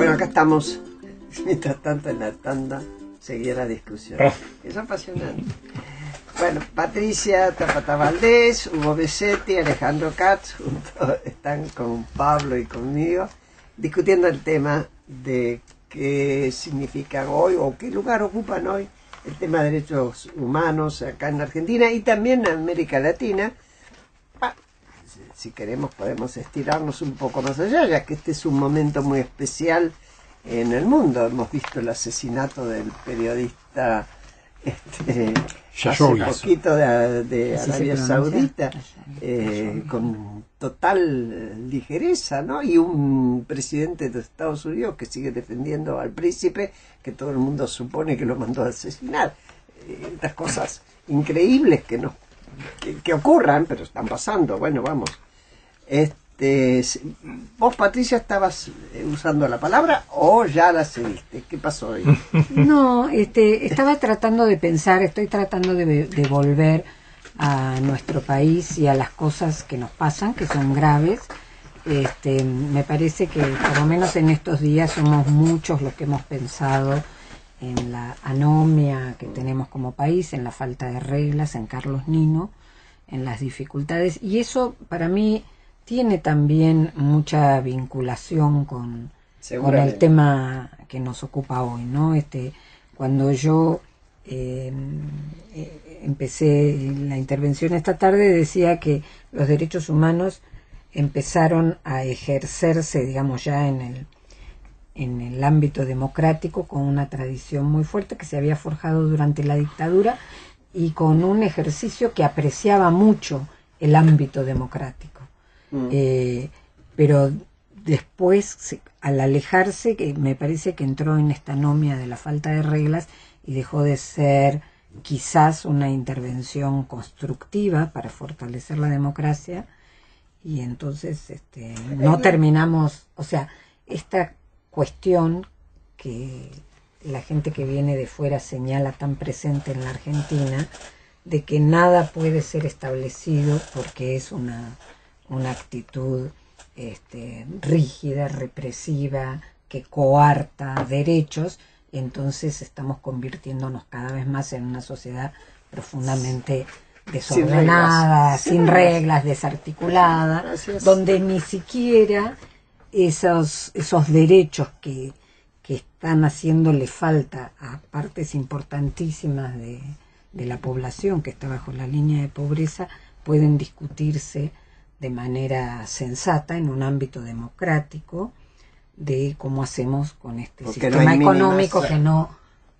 Bueno, acá estamos. Mientras tanto, en la tanda seguía la discusión. Es apasionante. Bueno, Patricia Tapata Valdés, Hugo Besetti, Alejandro Katz, juntos están con Pablo y conmigo, discutiendo el tema de qué significan hoy o qué lugar ocupan hoy el tema de derechos humanos acá en Argentina y también en América Latina. Si queremos podemos estirarnos un poco más allá, ya que este es un momento muy especial en el mundo. Hemos visto el asesinato del periodista hace poquito de Arabia Saudita, con total ligereza, ¿no? Y un presidente de Estados Unidos que sigue defendiendo al príncipe, que todo el mundo supone que lo mandó a asesinar. Estas cosas increíbles que ocurran, pero están pasando. Bueno, vamos. ¿Vos, Patricia, estabas usando la palabra o ya la cediste? ¿Qué pasó hoy? No, estaba tratando de pensar, estoy tratando de volver a nuestro país y a las cosas que nos pasan, que son graves. Me parece que por lo menos en estos días somos muchos los que hemos pensado en la anomia que tenemos como país, en la falta de reglas, en Carlos Nino, en las dificultades, y eso para mí tiene también mucha vinculación con el tema que nos ocupa hoy, ¿no? Cuando yo empecé la intervención esta tarde, decía que los derechos humanos empezaron a ejercerse, digamos, ya en el ámbito democrático, con una tradición muy fuerte que se había forjado durante la dictadura y con un ejercicio que apreciaba mucho el ámbito democrático. Pero después, al alejarse, que me parece que entró en esta anomia de la falta de reglas y dejó de ser quizás una intervención constructiva para fortalecer la democracia, y entonces no terminamos, o sea, esta cuestión que la gente que viene de fuera señala tan presente en la Argentina, de que nada puede ser establecido porque es una actitud rígida, represiva, que coarta derechos. Entonces estamos convirtiéndonos cada vez más en una sociedad profundamente desordenada, sin reglas, desarticulada, donde ni siquiera esos derechos que están haciéndole falta a partes importantísimas de la población que está bajo la línea de pobreza pueden discutirse de manera sensata en un ámbito democrático, de cómo hacemos con este sistema económico que no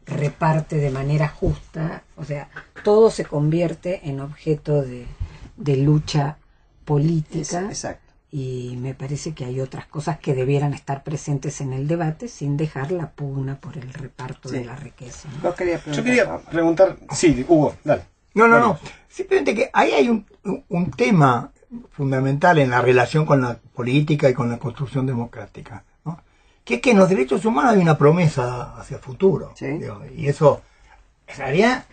reparte de manera justa. O sea, todo se convierte en objeto de lucha política. Exacto. Y me parece que hay otras cosas que debieran estar presentes en el debate sin dejar la pugna por el reparto de la riqueza, ¿no? Yo quería preguntar, sí, Hugo, dale. No. Simplemente que ahí hay un tema fundamental en la relación con la política y con la construcción democrática, ¿no? Que es que en los derechos humanos hay una promesa hacia el futuro. Sí. Digo, y eso, en realidad,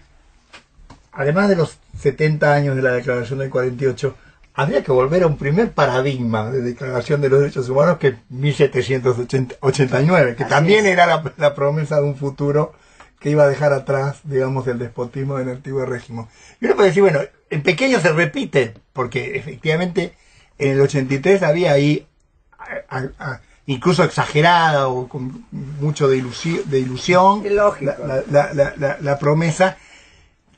además de los 70 años de la Declaración del 48, habría que volver a un primer paradigma de Declaración de los Derechos Humanos, que es 1789, que también era la promesa de un futuro que iba a dejar atrás, digamos, el despotismo del antiguo régimen. Y uno puede decir, bueno, en pequeño se repite, porque efectivamente en el 83 había ahí, incluso exagerada o con mucho de ilusión, la promesa,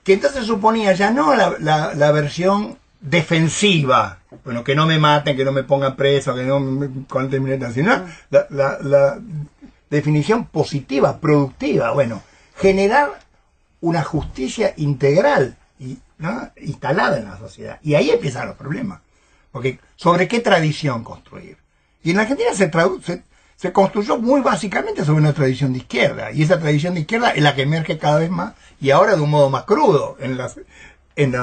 que entonces suponía ya no la versión defensiva, bueno, que no me maten, que no me pongan preso, que no me contaminen, sino la definición positiva, productiva, bueno, generar una justicia integral, ¿no?, instalada en la sociedad. Y ahí empiezan los problemas, porque ¿sobre qué tradición construir? Y en la Argentina se construyó muy básicamente sobre una tradición de izquierda, y esa tradición de izquierda es la que emerge cada vez más, y ahora de un modo más crudo, cuando en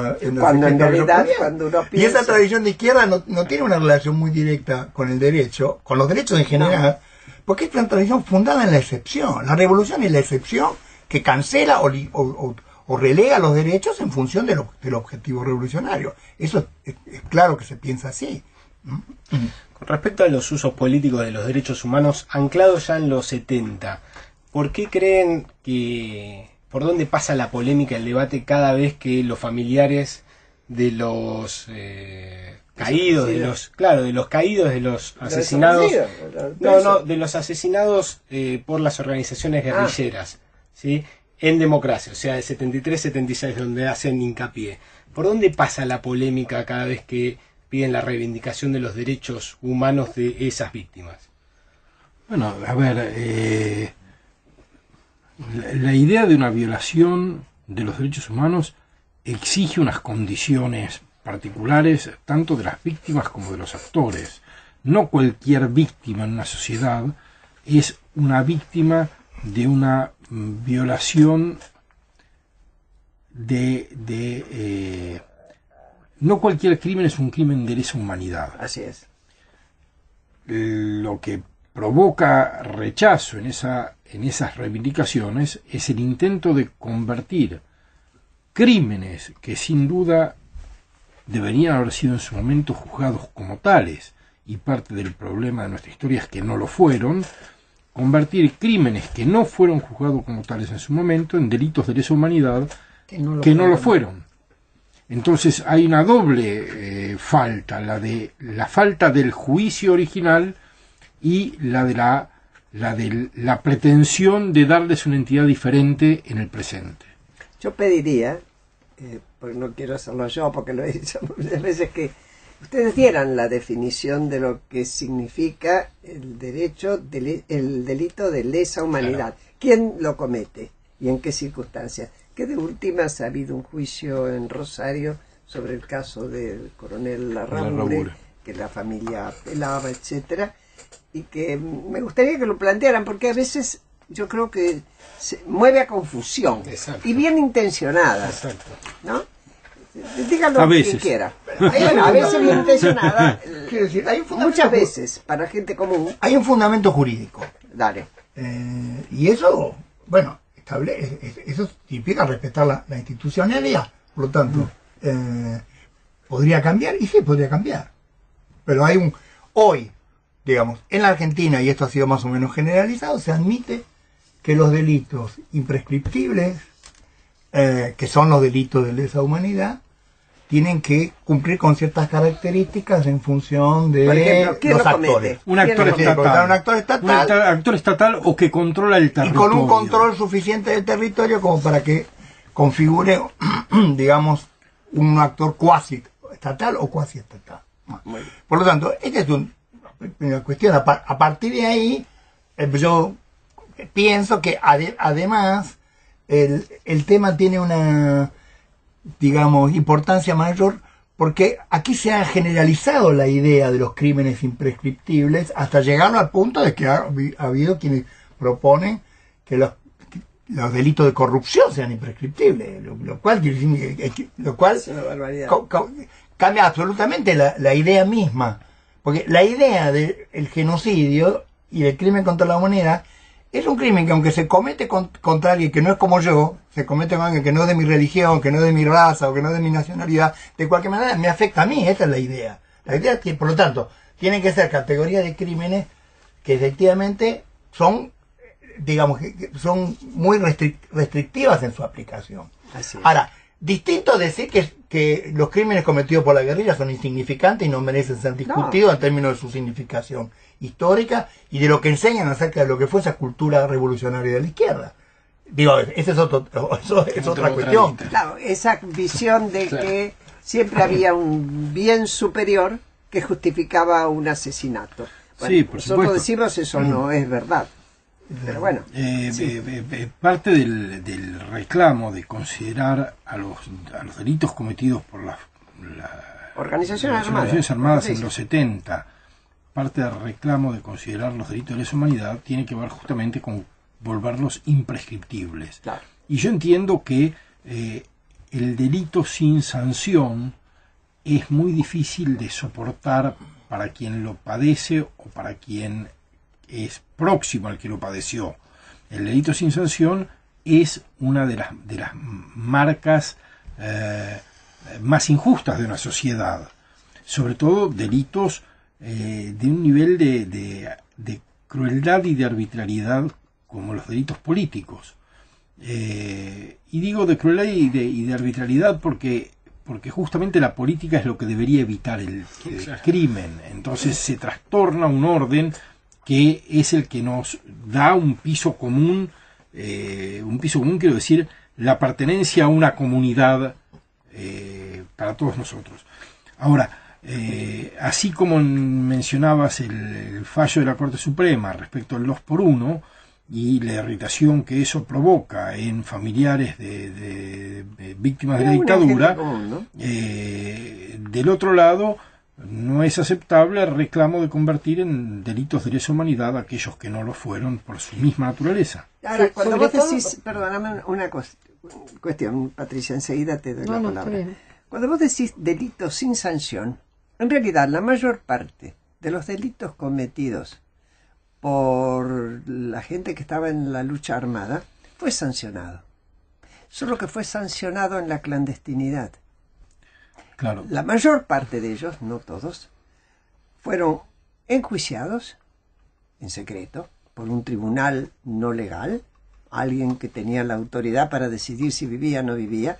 realidad, cuando uno piensa... Y esa tradición de izquierda no tiene una relación muy directa con el derecho, con los derechos en general, porque es una tradición fundada en la excepción. La revolución es la excepción que cancela o relega los derechos en función del objetivo revolucionario. Eso es claro que se piensa así. Con respecto a los usos políticos de los derechos humanos, anclados ya en los 70, ¿por qué creen que, por dónde pasa la polémica, el debate cada vez que los familiares de los caídos, de los caídos, de los asesinados, de los asesinados por las organizaciones guerrilleras, ¿sí? En democracia, o sea, de 73-76, donde hacen hincapié? ¿Por dónde pasa la polémica cada vez que piden la reivindicación de los derechos humanos de esas víctimas? Bueno, a ver, la idea de una violación de los derechos humanos exige unas condiciones particulares tanto de las víctimas como de los actores. No cualquier víctima en una sociedad es una víctima de una violación no cualquier crimen es un crimen de lesa humanidad. Así es. Lo que provoca rechazo en esas reivindicaciones es el intento de convertir crímenes que sin duda deberían haber sido en su momento juzgados como tales, y parte del problema de nuestra historia es que no lo fueron, convertir crímenes que no fueron juzgados como tales en su momento en delitos de lesa humanidad que no lo fueron. Entonces hay una doble falta, la falta del juicio original y la de la pretensión de darles una entidad diferente en el presente. Yo pediría, porque no quiero hacerlo yo, porque lo he dicho muchas veces, que ustedes dieran la definición de lo que significa el delito de lesa humanidad. Claro. ¿Quién lo comete y en qué circunstancias? Que de últimas ha habido un juicio en Rosario sobre el caso del coronel Larraure, que la familia apelaba, etcétera, y que me gustaría que lo plantearan, porque a veces yo creo que se mueve a confusión. Exacto. Y bien intencionada. Exacto. ¿No? Díganlo a quien quiera. Bueno, a veces bien intencionada. Quiero decir, muchas veces, para gente común. Hay un fundamento jurídico. Dale. Y eso, bueno, eso significa respetar la institucionalidad. Por lo tanto, podría cambiar, y sí, podría cambiar. Pero hay hoy, digamos, en la Argentina, y esto ha sido más o menos generalizado, se admite que los delitos imprescriptibles, que son los delitos de lesa humanidad, tienen que cumplir con ciertas características en función de, por ejemplo, los actores. Un actor estatal o que controla el territorio. Y con un control suficiente del territorio como para que configure, digamos, un actor cuasi estatal o cuasi estatal. Por lo tanto, esta es una cuestión. A partir de ahí, yo pienso que además el tema tiene una, digamos, importancia mayor, porque aquí se ha generalizado la idea de los crímenes imprescriptibles hasta llegar al punto de que ha habido quienes proponen que los delitos de corrupción sean imprescriptibles, lo cual es una barbaridad. Cambia absolutamente la idea misma, porque la idea del genocidio y del crimen contra la humanidad es un crimen que, aunque se comete contra alguien que no es como yo, se comete con alguien que no es de mi religión, que no es de mi raza o que no es de mi nacionalidad, de cualquier manera me afecta a mí. Esa es la idea. La idea es que, por lo tanto, tienen que ser categorías de crímenes que efectivamente son, digamos, que son muy restrictivas en su aplicación. Ahora, distinto decir que los crímenes cometidos por la guerrilla son insignificantes y no merecen ser discutidos en términos de su significación histórica y de lo que enseñan acerca de lo que fue esa cultura revolucionaria de la izquierda. Digo, esa es otra cuestión. Claro, esa visión de que siempre había un bien superior que justificaba un asesinato. Bueno, sí, por nosotros supuesto. decimos eso no es verdad. Pero bueno, parte del reclamo de considerar a los delitos cometidos por las organizaciones armadas en los 70, parte del reclamo de considerar los delitos de lesa humanidad tiene que ver justamente con volverlos imprescriptibles. Claro. Y yo entiendo que el delito sin sanción es muy difícil de soportar para quien lo padece o para quien es próximo al que lo padeció. El delito sin sanción es una de las marcas más injustas de una sociedad, sobre todo delitos de un nivel de crueldad y de arbitrariedad como los delitos políticos. Y digo de crueldad y de arbitrariedad porque justamente la política es lo que debería evitar el crimen. Entonces se trastorna un orden que es el que nos da un piso común, quiero decir, la pertenencia a una comunidad para todos nosotros. Ahora, así como mencionabas el fallo de la Corte Suprema respecto al 2x1 y la irritación que eso provoca en familiares de víctimas de la dictadura, ¿no? Del otro lado, no es aceptable el reclamo de convertir en delitos de lesa humanidad a aquellos que no lo fueron por su misma naturaleza. Ahora, Sí, cuando sobre vos todo- decís, perdóname una cuestión, Patricia, enseguida te doy No, la no, palabra. está bien. Cuando vos decís delitos sin sanción, en realidad la mayor parte de los delitos cometidos por la gente que estaba en la lucha armada fue sancionado. Solo que fue sancionado en la clandestinidad. Claro. La mayor parte de ellos, no todos, fueron enjuiciados en secreto por un tribunal no legal, alguien que tenía la autoridad para decidir si vivía o no vivía,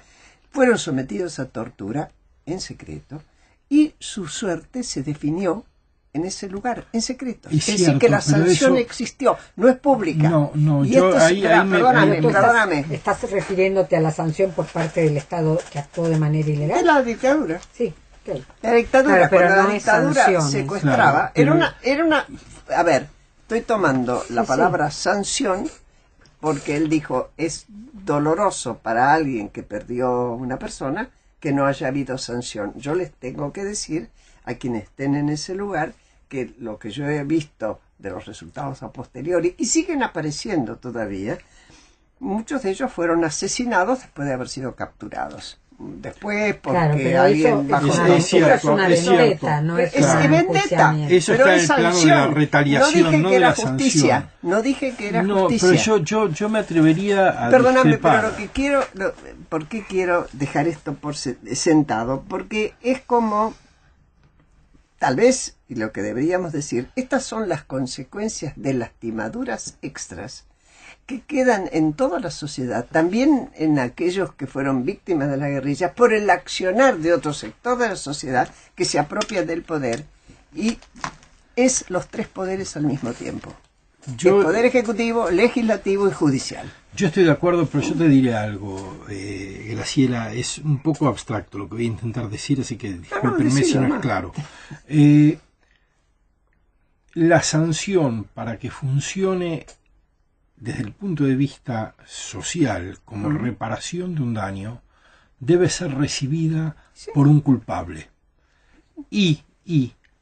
fueron sometidos a tortura en secreto y su suerte se definió en ese lugar, en secreto. Es decir, cierto, que la pero sanción eso- existió, no es pública. No, Y yo esto es- ahí me- perdóname, ahí- ¿Tú perdóname. estás refiriéndote a la sanción por parte del Estado que actuó de manera De ilegal? la dictadura. Sí, ok. La dictadura, Claro, pero cuando la no es dictadura sanciones. secuestraba, Claro, pero- era una, a ver, estoy tomando la Sí, palabra sanción porque él dijo, es doloroso para alguien que perdió una persona que no haya habido sanción. Yo les tengo que decir a quienes estén en ese lugar que lo que yo he visto de los resultados a posteriori, y siguen apareciendo todavía, muchos de ellos fueron asesinados después de haber sido capturados. Después porque Claro, pero alguien eso bajo es una- una- eso es una es cierto. vendetta, no es, es un vendetta. enjuiciamiento. Eso pero está en es el plano de sanción. la retaliación, no dije no que de era la justicia. sanción. No dije que era No, justicia. pero yo me atrevería a Perdóname, discrepar. pero lo que quiero, ¿por qué quiero dejar esto por sentado? Porque es como, tal vez, y lo que deberíamos decir, estas son las consecuencias de lastimaduras extras que quedan en toda la sociedad, también en aquellos que fueron víctimas de la guerrilla, por el accionar de otro sector de la sociedad que se apropia del poder y es los tres poderes al mismo tiempo. Yo- el poder ejecutivo, legislativo y judicial. Yo estoy de acuerdo, pero yo te diré algo, Graciela, es un poco abstracto lo que voy a intentar decir, así que discúlpenme si decilo no es nomás. claro. La sanción, para que funcione desde el punto de vista social como reparación de un daño, debe ser recibida por un culpable. Y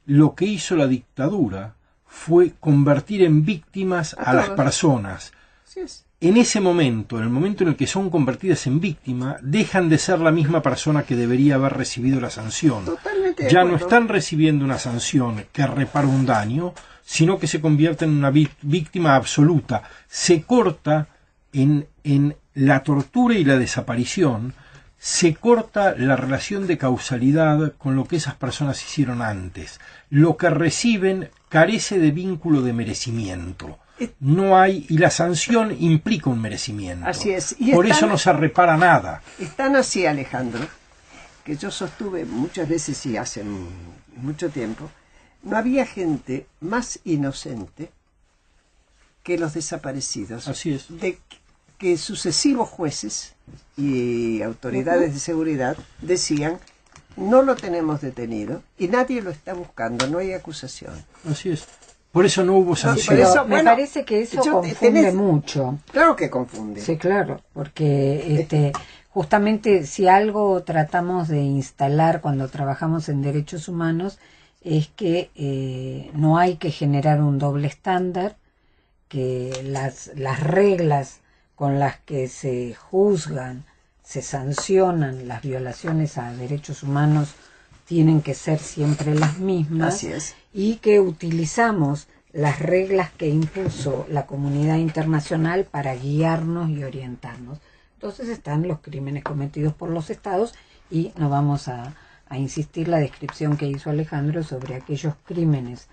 lo que hizo la dictadura fue convertir en víctimas a las todos. personas. Así es. En ese momento, en el momento en el que son convertidas en víctima, dejan de ser la misma persona que debería haber recibido la sanción. Totalmente de Ya no acuerdo. están recibiendo una sanción que repara un daño, sino que se convierten en una víctima absoluta. Se corta en la tortura y la desaparición, se corta la relación de causalidad con lo que esas personas hicieron antes. Lo que reciben carece de vínculo de merecimiento. No hay, y la sanción implica un merecimiento. Así es. Y Por están- eso no se repara nada. Están así, Alejandro, que yo sostuve muchas veces y hace mucho tiempo, no había gente más inocente que los desaparecidos. Así es. De que sucesivos jueces y autoridades de seguridad decían, no lo tenemos detenido y nadie lo está buscando, no hay acusación. Así es. Por eso no hubo Sí, sanción. por eso, Me bueno, parece que eso yo- confunde tenés- mucho. Claro que confunde. Sí, claro, porque justamente si algo tratamos de instalar cuando trabajamos en derechos humanos es que no hay que generar un doble estándar, que las reglas con las que se juzgan, se sancionan las violaciones a derechos humanos tienen que ser siempre las mismas. Así es. Y que utilizamos las reglas que impuso la comunidad internacional para guiarnos y orientarnos. Entonces están los crímenes cometidos por los estados y no vamos a a insistir la descripción que hizo Alejandro sobre aquellos crímenes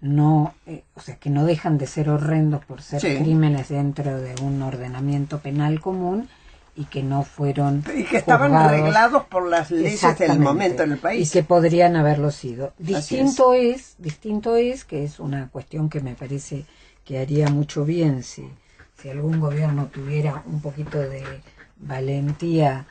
no, o sea, que no dejan de ser horrendos por ser Sí. crímenes dentro de un ordenamiento penal común y que no fueron Y que estaban juzgados. reglados por las leyes del Exactamente. momento en el país. Y que podrían haberlo sido. Así Distinto es, que es una cuestión que me parece que haría mucho bien si algún gobierno tuviera un poquito de valentía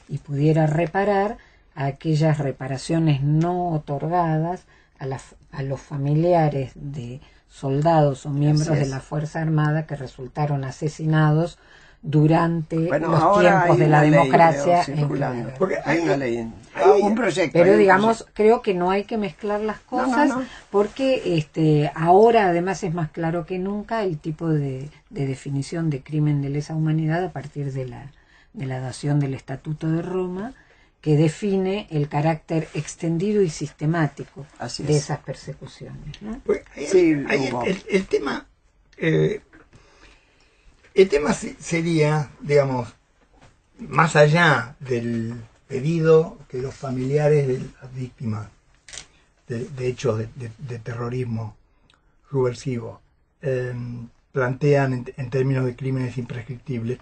y pudiera reparar a aquellas reparaciones no otorgadas a los familiares de soldados o miembros Así es. de la Fuerza Armada que resultaron asesinados durante Bueno, los ahora tiempos hay de la una ley, democracia creo, en circulando. Canadá. Porque Hay una ley, hay- un proyecto. Pero hay un digamos, proyecto. creo que no hay que mezclar las No, cosas no. porque ahora además es más claro que nunca el tipo de definición de crimen de lesa humanidad a partir de la dación del Estatuto de Roma, que define el carácter extendido y sistemático Así de es. esas persecuciones, ¿no? Pues, Sí, ahí Hugo. el tema sería, digamos, más allá del pedido que los familiares de las víctimas de hechos de terrorismo subversivo plantean en términos de crímenes imprescriptibles,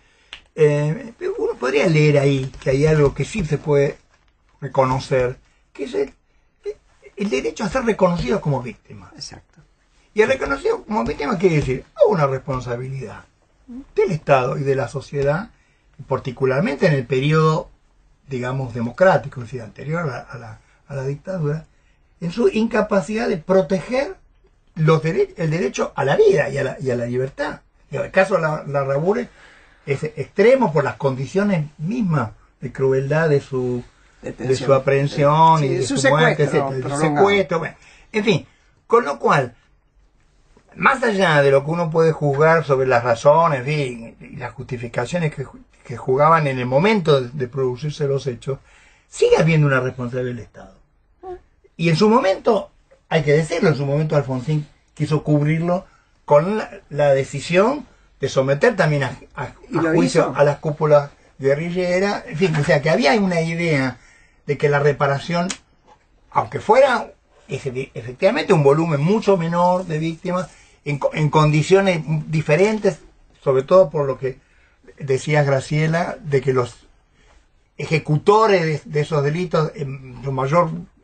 uno podría leer ahí que hay algo que sí se puede reconocer, que es el derecho a ser reconocido como víctima. Exacto. Y el reconocido como víctima quiere decir una responsabilidad del Estado y de la sociedad, particularmente en el periodo, digamos, democrático, es decir, anterior a la dictadura, en su incapacidad de proteger el derecho a la vida y a la libertad. Y en el caso de la Rabure es extremo por las condiciones mismas de crueldad de su aprehensión Sí, y de su su muerte, secuestro etcétera, de su prolongado. secuestro, bueno, en fin, con lo cual, más allá de lo que uno puede juzgar sobre las razones, en fin, y las justificaciones que jugaban en el momento de producirse los hechos, sigue habiendo una responsabilidad del Estado. Y en su momento, hay que decirlo, en su momento Alfonsín quiso cubrirlo con la decisión de someter también a Y lo juicio hizo. a las cúpulas guerrilleras, en fin, o sea que había una idea de que la reparación, aunque fuera efectivamente un volumen mucho menor de víctimas, en condiciones diferentes, sobre todo por lo que decías, Graciela, de que los ejecutores de esos delitos, en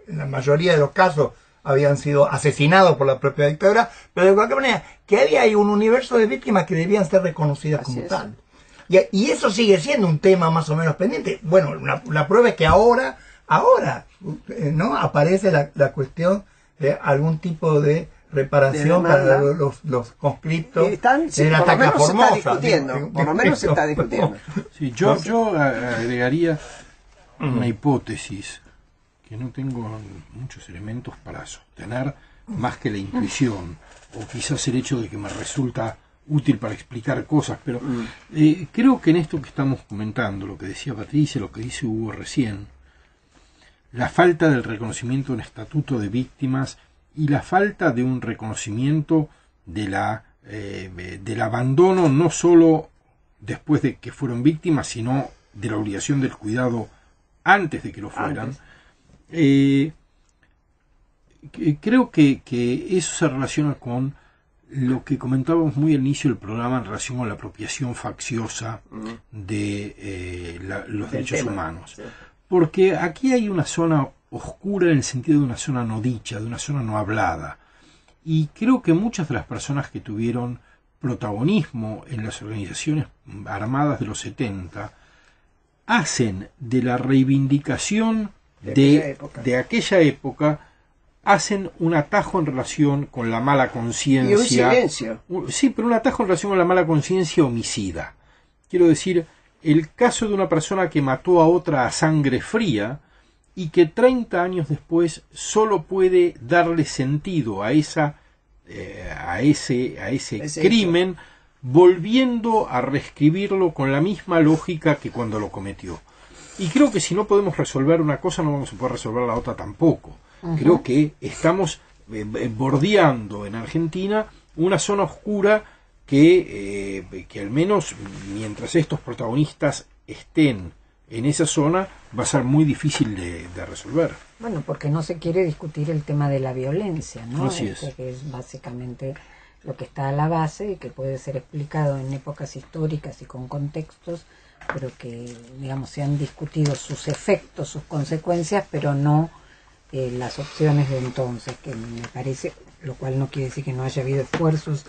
la mayoría de los casos, habían sido asesinados por la propia dictadura, pero de cualquier manera, que había ahí un universo de víctimas que debían ser reconocidas Así como es. tal. Y eso sigue siendo un tema más o menos pendiente. Bueno, la prueba es que ahora, ¿no? Aparece la cuestión de algún tipo de reparación De para demanda. los conscriptos Sí, en por lo ataque a menos se está Formosa. discutiendo. Por lo menos se está discutiendo. Sí, yo agregaría una hipótesis que no tengo muchos elementos para sostener más que la intuición o quizás el hecho de que me resulta útil para explicar cosas, pero creo que en esto que estamos comentando, lo que decía Patricia, lo que dice Hugo recién, la falta del reconocimiento del estatuto de víctimas y la falta de un reconocimiento del abandono no solo después de que fueron víctimas, sino de la obligación del cuidado antes de que lo fueran. Creo que eso se relaciona con lo que comentábamos muy al inicio del programa en relación con la apropiación facciosa de los derechos humanos. Sí. Porque aquí hay una zona oscura en el sentido de una zona no dicha, de una zona no hablada. Y creo que muchas de las personas que tuvieron protagonismo en las organizaciones armadas de los 70 hacen de la reivindicación de aquella época, hacen un atajo en relación con la mala conciencia. Y un silencio. Sí, pero un atajo en relación con la mala conciencia homicida. Quiero decir, el caso de una persona que mató a otra a sangre fría y que 30 años después solo puede darle sentido a ese crimen, volviendo a reescribirlo con la misma lógica que cuando lo cometió. Y creo que si no podemos resolver una cosa, no vamos a poder resolver la otra tampoco. Creo que estamos bordeando en Argentina una zona oscura que al menos mientras estos protagonistas estén en esa zona va a ser muy difícil de resolver. Bueno, porque no se quiere discutir el tema de la violencia, ¿no? Así es. Que es básicamente lo que está a la base y que puede ser explicado en épocas históricas y con contextos, pero que, digamos, se han discutido sus efectos, sus consecuencias, pero no las opciones de entonces, que me parece, lo cual no quiere decir que no haya habido esfuerzos,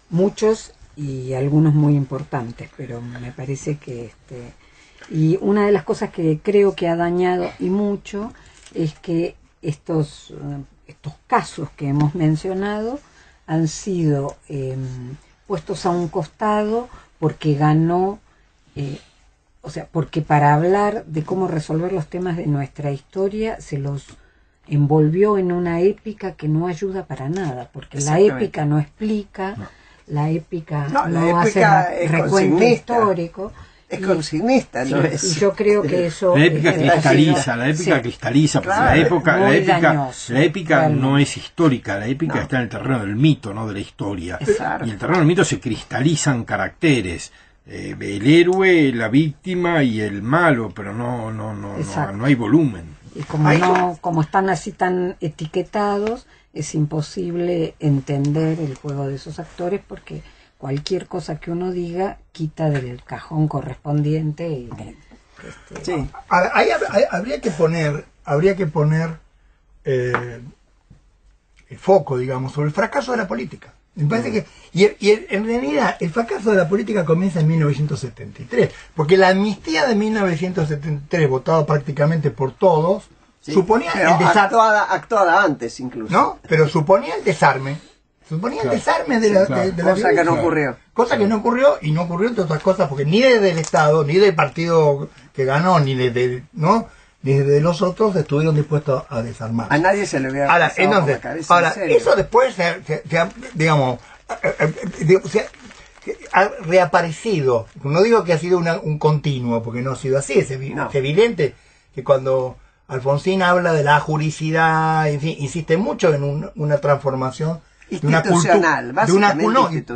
muchos y algunos muy importantes, pero me parece que y una de las cosas que creo que ha dañado y mucho es que estos casos que hemos mencionado han sido puestos a un costado porque ganó, o sea, porque para hablar de cómo resolver los temas de nuestra historia se los envolvió en una épica que no ayuda para nada, porque la épica no explica, la épica no hace recuento histórico. Es consignista, ¿no? Sí, y yo creo que eso... La épica cristaliza, porque claro, la épica no es histórica, la épica está en el terreno del mito, no de la historia. Exacto. Y en el terreno del mito se cristalizan caracteres, el héroe, la víctima y el malo, pero no hay volumen. Y como están así tan etiquetados, es imposible entender el juego de esos actores porque cualquier cosa que uno diga quita del cajón correspondiente y sí. Ahí habría que poner el foco, digamos, sobre el fracaso de la política. Me parece que en realidad el fracaso de la política comienza en 1973, porque la amnistía de 1973, votada prácticamente por todos, suponía el desarme, actuada antes incluso, ¿no? Pero suponía el desarme. Suponía el desarme de la cosa que no ocurrió. Cosa que no ocurrió, y no ocurrió entre otras cosas, porque ni desde el Estado, ni del partido que ganó, ni desde los otros estuvieron dispuestos a desarmar. A nadie se le hubiera pasado por la cabeza, eso después ha reaparecido. No digo que ha sido un continuo, porque no ha sido así. Es evidente que cuando Alfonsín habla de la juricidad, en fin, insiste mucho en una transformación institucional,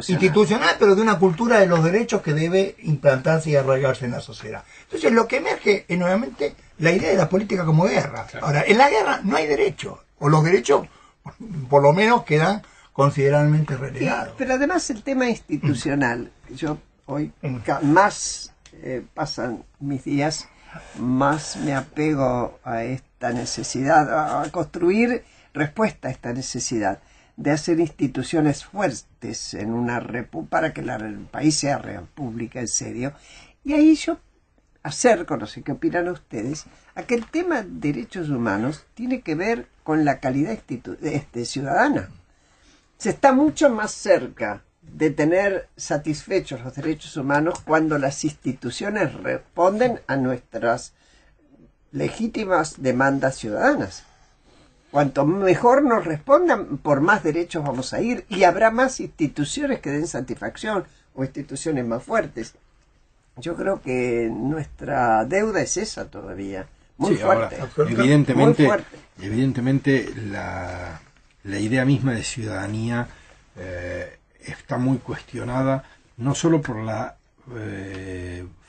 institucional, pero de una cultura de los derechos que debe implantarse y arraigarse en la sociedad. Entonces, lo que emerge es nuevamente la idea de la política como guerra. Ahora, en la guerra no hay derechos, o los derechos, por lo menos, quedan considerablemente relegados. Sí, pero además el tema institucional, yo hoy más pasan mis días, más me apego a esta necesidad, a construir respuesta a esta necesidad de hacer instituciones fuertes en una para que el país sea república en serio. Y ahí yo acerco, no sé qué opinan ustedes, a que el tema de derechos humanos tiene que ver con la calidad ciudadana. Se está mucho más cerca de tener satisfechos los derechos humanos cuando las instituciones responden a nuestras legítimas demandas ciudadanas. Cuanto mejor nos respondan, por más derechos vamos a ir, y habrá más instituciones que den satisfacción o instituciones más fuertes. Yo creo que nuestra deuda es esa todavía, muy fuerte. Ahora, evidentemente la idea misma de ciudadanía está muy cuestionada, no solo por la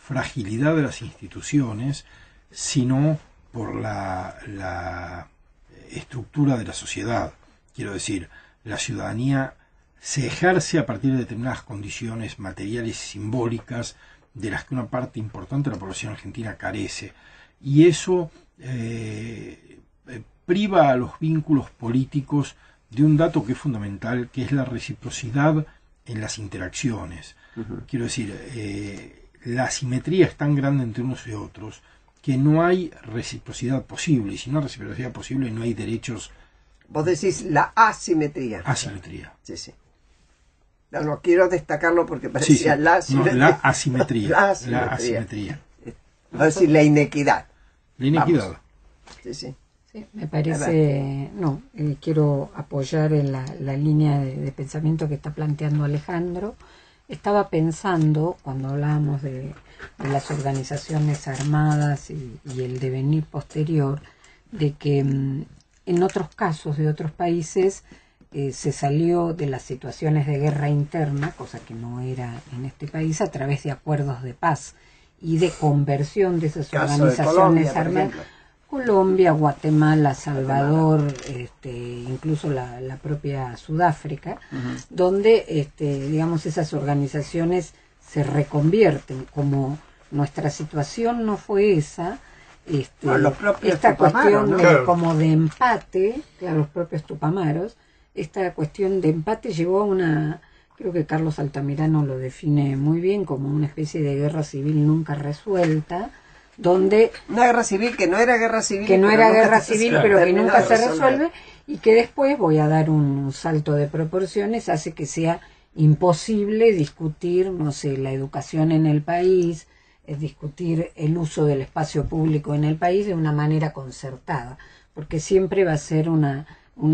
fragilidad de las instituciones, sino por la estructura de la sociedad. Quiero decir, la ciudadanía se ejerce a partir de determinadas condiciones materiales y simbólicas de las que una parte importante de la población argentina carece, y eso priva a los vínculos políticos de un dato que es fundamental, que es la reciprocidad en las interacciones. Quiero decir, la asimetría es tan grande entre unos y otros que no hay reciprocidad posible, y si no hay reciprocidad posible no hay derechos. Vos decís la asimetría. Asimetría. Sí, sí. No quiero destacarlo porque parecía la asimetría. No, la asimetría. La asimetría. La asimetría. Vos decís la inequidad. La inequidad. Vamos. Sí, sí. Sí, me parece, quiero apoyar en la línea de pensamiento que está planteando Alejandro. Estaba pensando, cuando hablábamos de las organizaciones armadas y el devenir posterior, de que en otros casos de otros países se salió de las situaciones de guerra interna, cosa que no era en este país, a través de acuerdos de paz. y de conversión de esas Caso de organizaciones Colombia, por armadas. ejemplo. Colombia, Guatemala, Salvador, incluso la propia Sudáfrica, donde digamos esas organizaciones se reconvierten. Como nuestra situación no fue esa, No, los propios esta tupamaros, cuestión ¿no? de, Claro. como de empate, claro, los propios tupamaros, esta cuestión de empate llevó a una, creo que Carlos Altamirano lo define muy bien, como una especie de guerra civil nunca resuelta, donde Una guerra civil que no era guerra civil. que no pero era nunca guerra se civil, terminó pero que de nunca se resolver. resuelve, y que después, voy a dar un salto de proporciones, hace que sea imposible discutir, no sé, la educación en el país, discutir el uso del espacio público en el país de una manera concertada, porque siempre va a ser una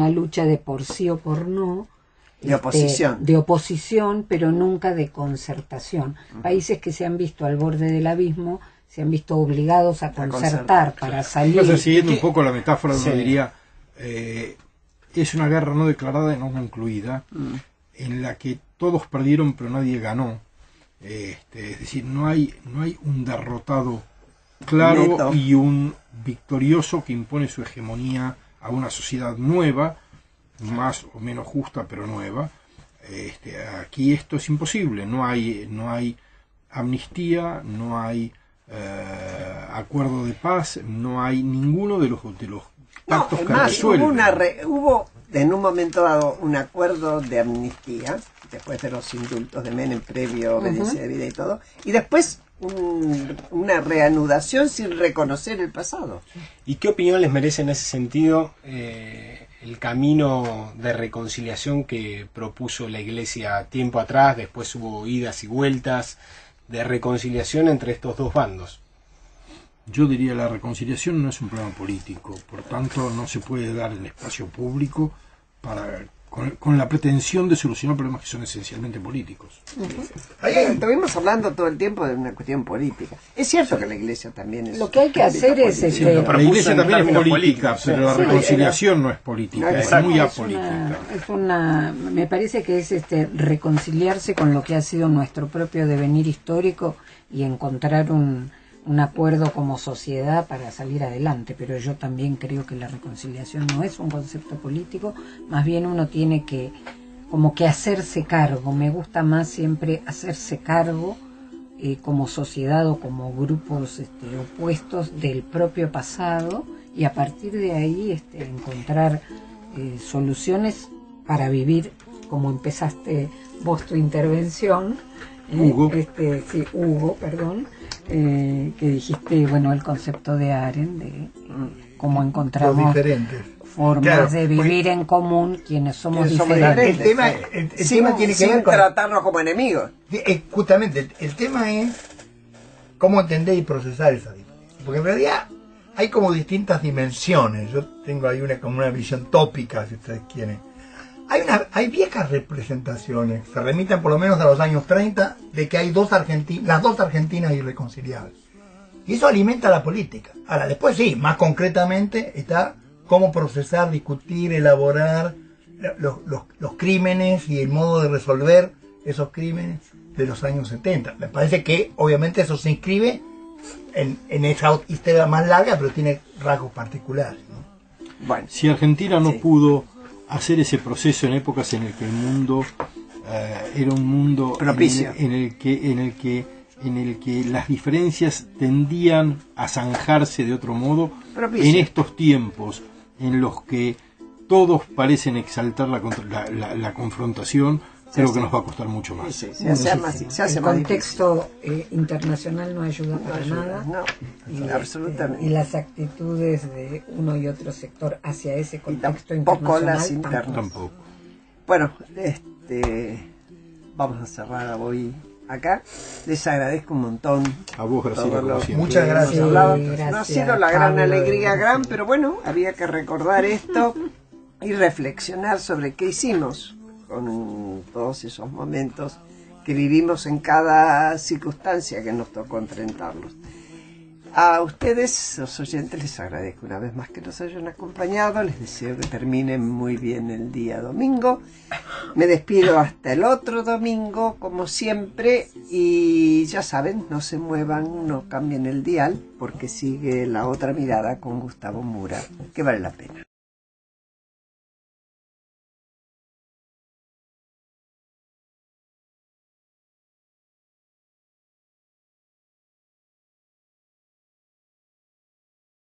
lucha de por sí o por no, De oposición. de oposición, pero nunca de concertación. Países que se han visto al borde del abismo se han visto obligados a concertar para salir. Entonces, siguiendo un poco la metáfora, uno Sí. diría, es una guerra no declarada y no concluida, en la que todos perdieron pero nadie ganó. Es decir, no hay un derrotado claro Neto. y un victorioso que impone su hegemonía a una sociedad nueva, más o menos justa pero nueva. Aquí esto es imposible, no hay amnistía, no hay acuerdo de paz, no hay ninguno de los No, pactos es que más, resuelven. hubo en un momento dado un acuerdo de amnistía, después de los indultos de Menem, previo obediencia de vida y todo, y después una reanudación sin reconocer el pasado. ¿Y qué opinión les merece en ese sentido el camino de reconciliación que propuso la Iglesia tiempo atrás? Después hubo idas y vueltas de reconciliación entre estos dos bandos. Yo diría la reconciliación no es un problema político, por tanto no se puede dar en espacio público con la pretensión de solucionar problemas que son esencialmente políticos. Estuvimos hablando todo el tiempo de una cuestión política. Es cierto que la Iglesia también es... Lo que hay que hacer es Sí, La propuso Iglesia en también es términos política, políticos, pero la sí. reconciliación no es política, es Exacto. muy Es apolítica. me parece que es reconciliarse con lo que ha sido nuestro propio devenir histórico y encontrar un acuerdo como sociedad para salir adelante, pero yo también creo que la reconciliación no es un concepto político, más bien uno tiene que como que hacerse cargo. Me gusta más siempre hacerse cargo como sociedad o como grupos opuestos del propio pasado, y a partir de ahí encontrar soluciones para vivir, como empezaste vos tu intervención, Hugo. Hugo, perdón, que dijiste, bueno, el concepto de Arendt, de cómo Los encontramos diferentes. formas Claro, de vivir en común quienes somos Quienes somos diferentes. El tema, el sin tema tiene que ver con... tratarnos como enemigos. Justamente, el tema es cómo entender y procesar esa diferencia. Porque en realidad hay como distintas dimensiones. Yo tengo ahí como una visión tópica, si ustedes quieren. Hay viejas representaciones, se remitan por lo menos a los años 30, de que hay las dos Argentinas irreconciliables. Y eso alimenta la política. Ahora, después sí, más concretamente está cómo procesar, discutir, elaborar los crímenes y el modo de resolver esos crímenes de los años 70. Me parece que obviamente eso se inscribe en esa historia más larga, pero tiene rasgos particulares, ¿no? Bueno, Si Argentina no Sí. pudo hacer ese proceso en épocas en el que el mundo era un mundo Propicio. en el que las diferencias tendían a zanjarse de otro modo, Propicio. en estos tiempos en los que todos parecen exaltar la confrontación, creo sí. que nos va a costar mucho más. sí, se hace más El contexto internacional no ayuda para nada. No, Y, absolutamente. y las actitudes de uno y otro sector hacia ese contexto tampoco las internacional internas. Tampoco. Bueno, vamos a cerrar hoy acá. Les agradezco un montón. A vos, Graciela, todo como lo siempre. Muchas que gracias. hemos hablado. Sí, No ha gracias, sido la gran Pablo. alegría gran, pero bueno, había que recordar esto y reflexionar sobre qué hicimos con todos esos momentos que vivimos en cada circunstancia que nos tocó enfrentarlos. A ustedes, los oyentes, les agradezco una vez más que nos hayan acompañado. Les deseo que terminen muy bien el día domingo Me despido hasta el otro domingo, como siempre, y ya saben, no se muevan, no cambien el dial, porque sigue La Otra Mirada con Gustavo Mura, que vale la pena.